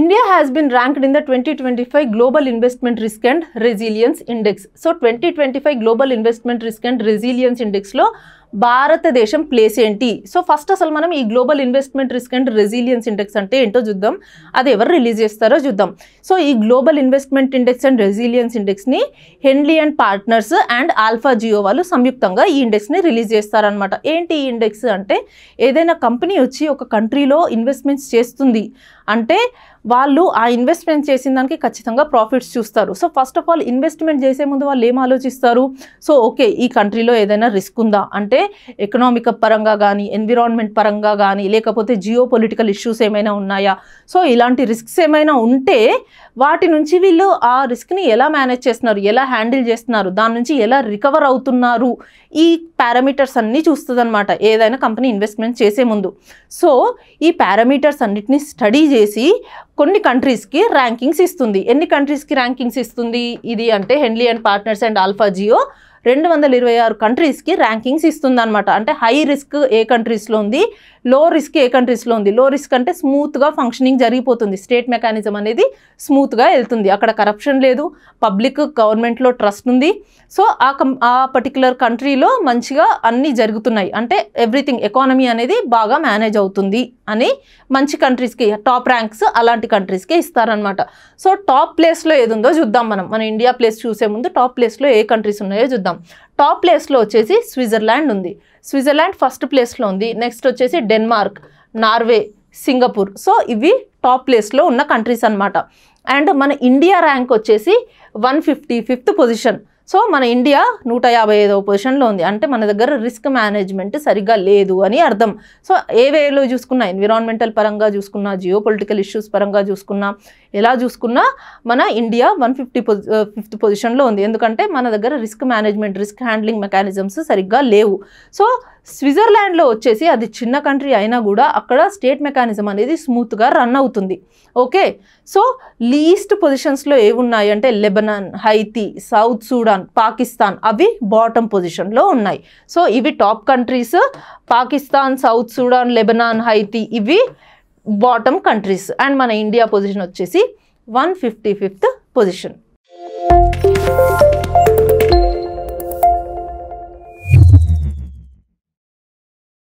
India has been ranked in the 2025 Global Investment Risk and Resilience Index. So 2025 Global Investment Risk and Resilience Index లో భారతదేశం place ఏంటి? So first అసలు మనం ఈ global investment risk and resilience index అంటే ఏంటో చూద్దాం. అది ఎవరు రిలీజ్ చేస్తారో చూద్దాం. సో ఈ global investment index and resilience ఇండెక్స్ని Henley and partners and Alpha Geo వాళ్ళు సంయుక్తంగా ఈ ఇండెక్స్ని రిలీజ్ చేస్తారనమాట. ఏంటి ఈ ఇండెక్స్ అంటే, ఏదైనా కంపెనీ వచ్చి ఒక కంట్రీలో ఇన్వెస్ట్మెంట్స్ చేస్తుంది అంటే వాళ్ళు ఆ ఇన్వెస్ట్మెంట్ చేసిన దానికి ఖచ్చితంగా ప్రాఫిట్స్ చూస్తారు. So first of all investment చేసే ముందు వాళ్ళు ఏం ఆలోచిస్తారు? సో ఓకే, ఈ కంట్రీలో ఏదైనా రిస్క్ ఉందా అంటే ఎకనామిక్ పరంగా కానీ, ఎన్విరాన్మెంట్ పరంగా కానీ, లేకపోతే జియో పొలిటికల్ ఇష్యూస్ ఏమైనా ఉన్నాయా? సో ఇలాంటి రిస్క్స్ ఏమైనా ఉంటే వాటి నుంచి వీళ్ళు ఆ రిస్క్ని ఎలా మేనేజ్ చేస్తున్నారు, ఎలా హ్యాండిల్ చేస్తున్నారు, దాని నుంచి ఎలా రికవర్ అవుతున్నారు, ఈ పారామీటర్స్ అన్నీ చూస్తుంది అనమాట ఏదైనా కంపెనీ ఇన్వెస్ట్మెంట్ చేసే ముందు. సో ఈ పారామీటర్స్ అన్నిటిని స్టడీ చేసి కొన్ని కంట్రీస్కి ర్యాంకింగ్స్ ఇస్తుంది. ఎన్ని కంట్రీస్కి ర్యాంకింగ్స్ ఇస్తుంది ఇది అంటే, Henley and partners and Alpha Geo 226 కంట్రీస్కి ర్యాంకింగ్స్ ఇస్తుంది అనమాట. అంటే హై రిస్క్ ఏ కంట్రీస్లో ఉంది, లో రిస్క్ ఏ కంట్రీస్లో ఉంది. లో రిస్క్ అంటే స్మూత్గా ఫంక్షనింగ్ జరిగిపోతుంది, స్టేట్ మెకానిజం అనేది స్మూత్గా వెళ్తుంది, అక్కడ కరప్షన్ లేదు, పబ్లిక్ గవర్నమెంట్లో ట్రస్ట్ ఉంది. సో ఆ పర్టికులర్ కంట్రీలో మంచిగా అన్నీ జరుగుతున్నాయి, అంటే ఎవ్రీథింగ్ ఎకానమీ అనేది బాగా మేనేజ్ అవుతుంది అని మంచి కంట్రీస్కి టాప్ ర్యాంక్స్ అలాంటి కంట్రీస్కి ఇస్తారనమాట. సో టాప్ ప్లేస్లో ఏది ఉందో చూద్దాం. మన ఇండియా ప్లేస్ చూసే ముందు టాప్ ప్లేస్లో ఏ కంట్రీస్ ఉన్నాయో చూద్దాం. టాప్ ప్లేస్లో వచ్చేసి స్విట్జర్లాండ్ ఉంది. స్విట్జర్లాండ్ ఫస్ట్ ప్లేస్లో ఉంది. నెక్స్ట్ వచ్చేసి డెన్మార్క్, నార్వే, సింగపూర్. సో ఇవి టాప్ ప్లేస్లో ఉన్న కంట్రీస్ అనమాట. అండ్ మన ఇండియా ర్యాంక్ వచ్చేసి 155th పొజిషన్. సో మన ఇండియా 155వ పొజిషన్లో ఉంది. అంటే మన దగ్గర రిస్క్ మేనేజ్మెంట్ సరిగ్గా లేదు అని అర్థం. సో ఏ వేలో చూసుకున్నా, ఎన్విరాన్మెంటల్ పరంగా చూసుకున్నా, జియో పొలిటికల్ ఇష్యూస్ పరంగా చూసుకున్నా, ఎలా చూసుకున్నా మన ఇండియా 155th పొజిషన్లో ఉంది. ఎందుకంటే మన దగ్గర risk management, risk handling mechanisms సరిగ్గా లేవు. సో స్విట్జర్లాండ్లో వచ్చేసి అది చిన్న కంట్రీ అయినా కూడా అక్కడ స్టేట్ మెకానిజం అనేది స్మూత్గా రన్ అవుతుంది. ఓకే, సో లీస్ట్ పొజిషన్స్లో ఏవి ఉన్నాయి అంటే Lebanon, Haiti, south Sudan, Pakistan, అవి బాటమ్ పొజిషన్లో ఉన్నాయి. సో ఇవి top countries. Pakistan, south Sudan, Lebanon, Haiti ఇవి బాటమ్ కంట్రీస్. అండ్ మన ఇండియా పొజిషన్ వచ్చేసి 155th పొజిషన్.